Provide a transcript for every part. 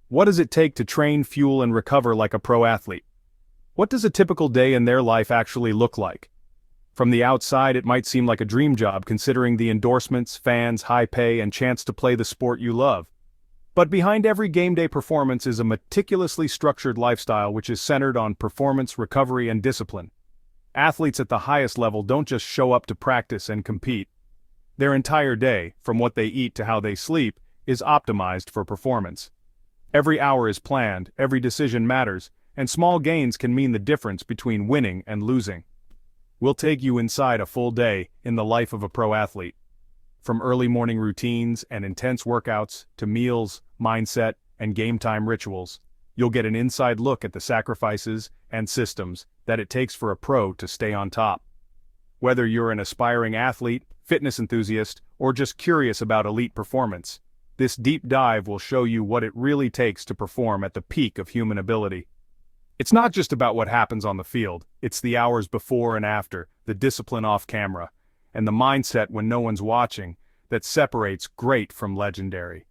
What does it take to train, fuel, and recover like a pro athlete? What does a typical day in their life actually look like? From the outside, it might seem like a dream job considering the endorsements, fans, high pay, and chance to play the sport you love. But behind every game day performance is a meticulously structured lifestyle which is centered on performance, recovery, and discipline. Athletes at the highest level don't just show up to practice and compete. Their entire day, from what they eat to how they sleep, is optimized for performance. Every hour is planned, every decision matters, and small gains can mean the difference between winning and losing. We'll take you inside a full day in the life of a pro athlete. From early morning routines and intense workouts to meals, mindset, and game time rituals, you'll get an inside look at the sacrifices and systems that it takes for a pro to stay on top. Whether you're an aspiring athlete, fitness enthusiast, or just curious about elite performance, this deep dive will show you what it really takes to perform at the peak of human ability. It's not just about what happens on the field, it's the hours before and after, the discipline off camera, and the mindset when no one's watching that separates great from legendary.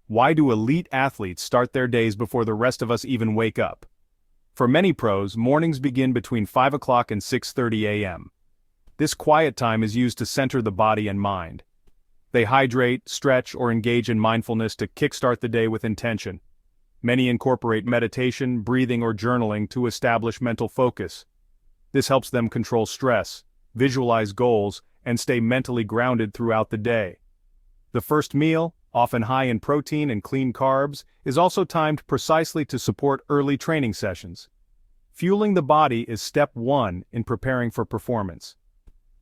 Why do elite athletes start their days before the rest of us even wake up? For many pros, mornings begin between 5 o'clock and 6:30 a.m. This quiet time is used to center the body and mind. They hydrate, stretch, or engage in mindfulness to kickstart the day with intention. Many incorporate meditation, breathing, or journaling to establish mental focus. This helps them control stress, visualize goals, and stay mentally grounded throughout the day. The first meal, often high in protein and clean carbs, is also timed precisely to support early training sessions. Fueling the body is step one in preparing for performance.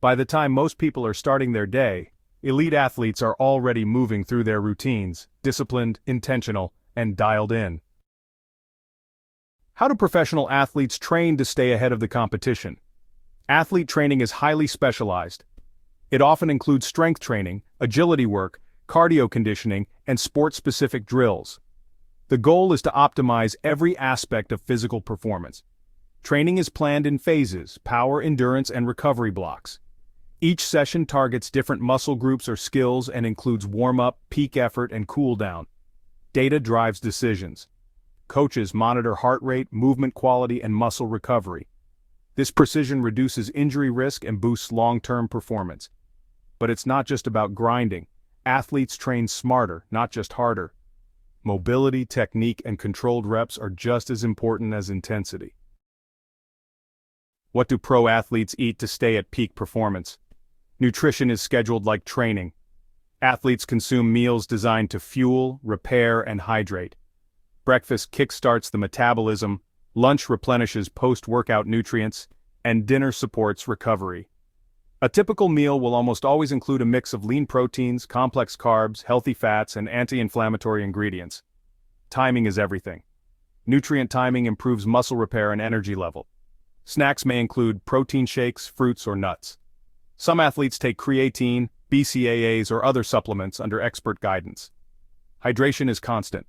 By the time most people are starting their day, elite athletes are already moving through their routines, disciplined, intentional, and dialed in. How do professional athletes train to stay ahead of the competition? Athlete training is highly specialized. It often includes strength training, agility work, cardio conditioning, and sport-specific drills. The goal is to optimize every aspect of physical performance. Training is planned in phases: power, endurance, and recovery blocks. Each session targets different muscle groups or skills and includes warm-up, peak effort, and cool-down. Data drives decisions. Coaches monitor heart rate, movement quality, and muscle recovery. This precision reduces injury risk and boosts long-term performance. But it's not just about grinding. Athletes train smarter, not just harder. Mobility, technique, and controlled reps are just as important as intensity. What do pro athletes eat to stay at peak performance? Nutrition is scheduled like training. Athletes consume meals designed to fuel, repair, and hydrate. Breakfast kickstarts the metabolism, lunch replenishes post-workout nutrients, and dinner supports recovery. A typical meal will almost always include a mix of lean proteins, complex carbs, healthy fats, and anti-inflammatory ingredients. Timing is everything. Nutrient timing improves muscle repair and energy level. Snacks may include protein shakes, fruits, or nuts. Some athletes take creatine, BCAAs, or other supplements under expert guidance. Hydration is constant.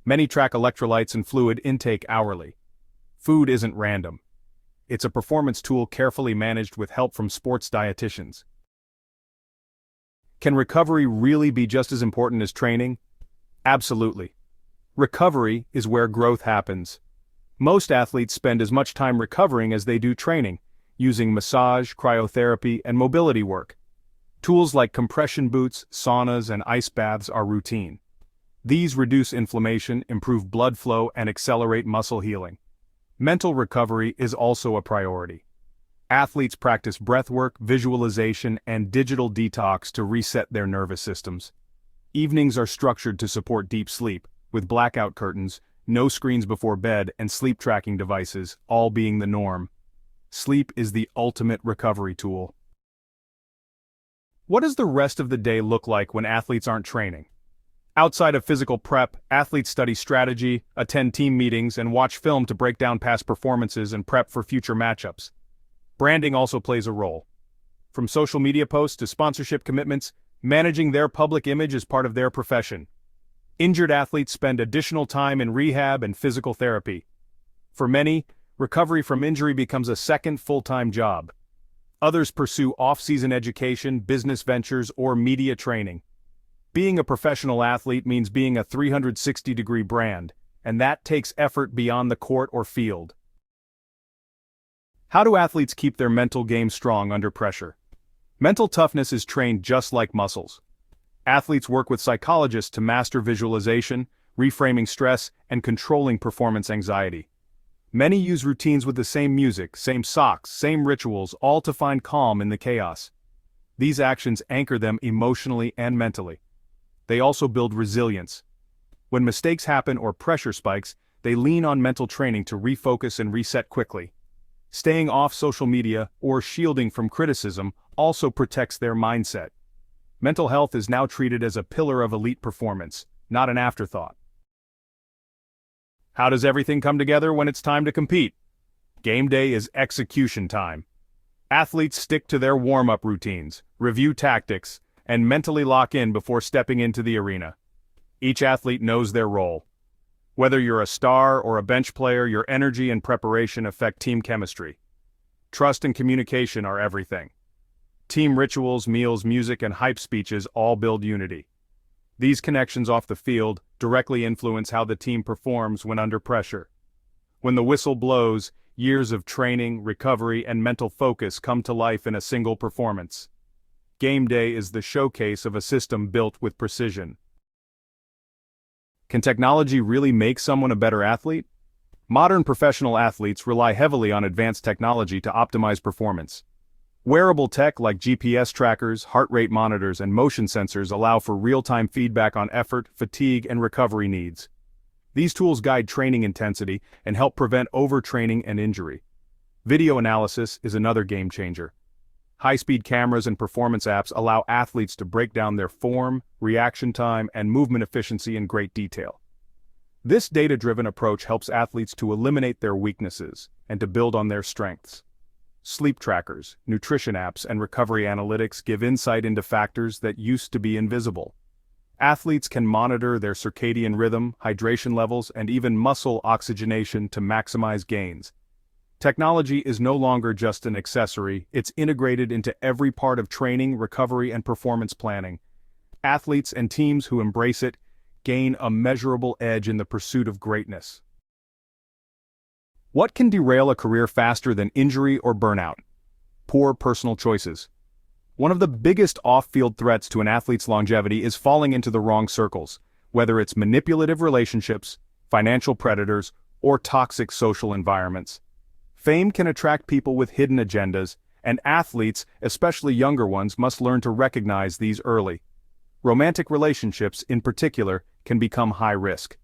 Many track electrolytes and fluid intake hourly. Food isn't random. It's a performance tool carefully managed with help from sports dietitians. Can recovery really be just as important as training? Absolutely. Recovery is where growth happens. Most athletes spend as much time recovering as they do training, using massage, cryotherapy, and mobility work. Tools like compression boots, saunas, and ice baths are routine. These reduce inflammation, improve blood flow, and accelerate muscle healing. Mental recovery is also a priority. Athletes practice breathwork, visualization, and digital detox to reset their nervous systems. Evenings are structured to support deep sleep, with blackout curtains, no screens before bed, and sleep tracking devices, all being the norm. Sleep is the ultimate recovery tool. What does the rest of the day look like when athletes aren't training? Outside of physical prep, athletes study strategy, attend team meetings, and watch film to break down past performances and prep for future matchups. Branding also plays a role. From social media posts to sponsorship commitments, managing their public image is part of their profession. Injured athletes spend additional time in rehab and physical therapy. For many, recovery from injury becomes a second full-time job. Others pursue off-season education, business ventures, or media training. Being a professional athlete means being a 360-degree brand, and that takes effort beyond the court or field. How do athletes keep their mental game strong under pressure? Mental toughness is trained just like muscles. Athletes work with psychologists to master visualization, reframing stress, and controlling performance anxiety. Many use routines with the same music, same socks, same rituals, all to find calm in the chaos. These actions anchor them emotionally and mentally. They also build resilience. When mistakes happen or pressure spikes, they lean on mental training to refocus and reset quickly. Staying off social media or shielding from criticism also protects their mindset. Mental health is now treated as a pillar of elite performance, not an afterthought. How does everything come together when it's time to compete? Game day is execution time. Athletes stick to their warm-up routines, review tactics, and mentally lock in before stepping into the arena. Each athlete knows their role. Whether you're a star or a bench player, your energy and preparation affect team chemistry. Trust and communication are everything. Team rituals, meals, music, and hype speeches all build unity. These connections off the field directly influence how the team performs when under pressure. When the whistle blows, years of training, recovery, and mental focus come to life in a single performance. Game day is the showcase of a system built with precision. Can technology really make someone a better athlete? Modern professional athletes rely heavily on advanced technology to optimize performance. Wearable tech like GPS trackers, heart rate monitors, and motion sensors allow for real-time feedback on effort, fatigue, and recovery needs. These tools guide training intensity and help prevent overtraining and injury. Video analysis is another game changer. High-speed cameras and performance apps allow athletes to break down their form, reaction time, and movement efficiency in great detail. This data-driven approach helps athletes to eliminate their weaknesses and to build on their strengths. Sleep trackers, nutrition apps, and recovery analytics give insight into factors that used to be invisible. Athletes can monitor their circadian rhythm, hydration levels, and even muscle oxygenation to maximize gains. Technology is no longer just an accessory, it's integrated into every part of training, recovery, and performance planning. Athletes and teams who embrace it gain a measurable edge in the pursuit of greatness. What can derail a career faster than injury or burnout? Poor personal choices. One of the biggest off-field threats to an athlete's longevity is falling into the wrong circles, whether it's manipulative relationships, financial predators, or toxic social environments. Fame can attract people with hidden agendas, and athletes, especially younger ones, must learn to recognize these early. Romantic relationships, in particular, can become high risk.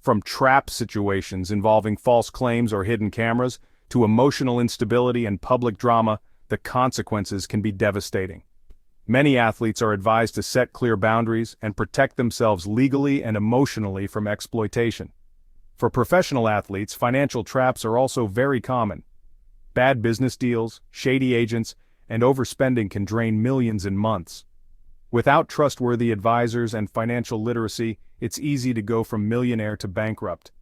From trap situations involving false claims or hidden cameras, to emotional instability and public drama, the consequences can be devastating. Many athletes are advised to set clear boundaries and protect themselves legally and emotionally from exploitation. For professional athletes, financial traps are also very common. Bad business deals, shady agents, and overspending can drain millions in months. Without trustworthy advisors and financial literacy, it's easy to go from millionaire to bankrupt.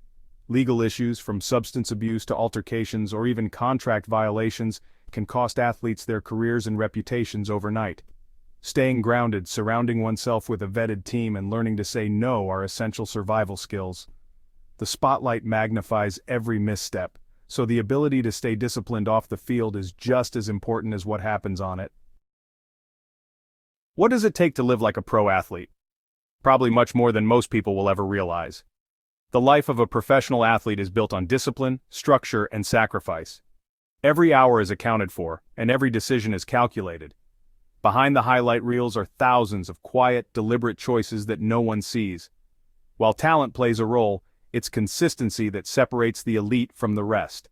Legal issues, from substance abuse to altercations or even contract violations, can cost athletes their careers and reputations overnight. Staying grounded, surrounding oneself with a vetted team, and learning to say no are essential survival skills. The spotlight magnifies every misstep, so the ability to stay disciplined off the field is just as important as what happens on it. What does it take to live like a pro athlete? Probably much more than most people will ever realize. The life of a professional athlete is built on discipline, structure, and sacrifice. Every hour is accounted for, and every decision is calculated. Behind the highlight reels are thousands of quiet, deliberate choices that no one sees. While talent plays a role, it's consistency that separates the elite from the rest.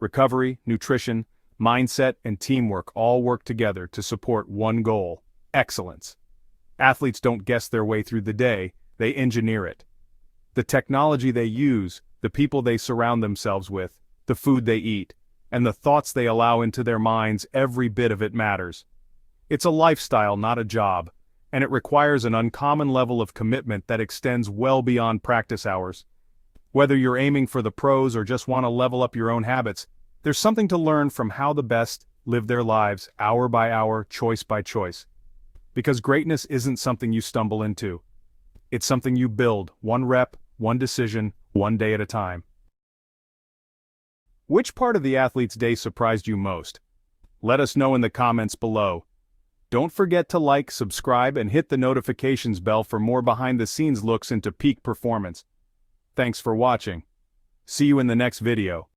Recovery, nutrition, mindset, and teamwork all work together to support one goal: excellence. Athletes don't guess their way through the day, they engineer it. The technology they use, the people they surround themselves with, the food they eat, and the thoughts they allow into their minds, every bit of it matters. It's a lifestyle, not a job, and it requires an uncommon level of commitment that extends well beyond practice hours. Whether you're aiming for the pros or just want to level up your own habits, there's something to learn from how the best live their lives, hour by hour, choice by choice. Because greatness isn't something you stumble into. It's something you build, one rep, one decision, one day at a time. Which part of the athlete's day surprised you most? Let us know in the comments below. Don't forget to like, subscribe, and hit the notifications bell for more behind-the-scenes looks into peak performance. Thanks for watching. See you in the next video.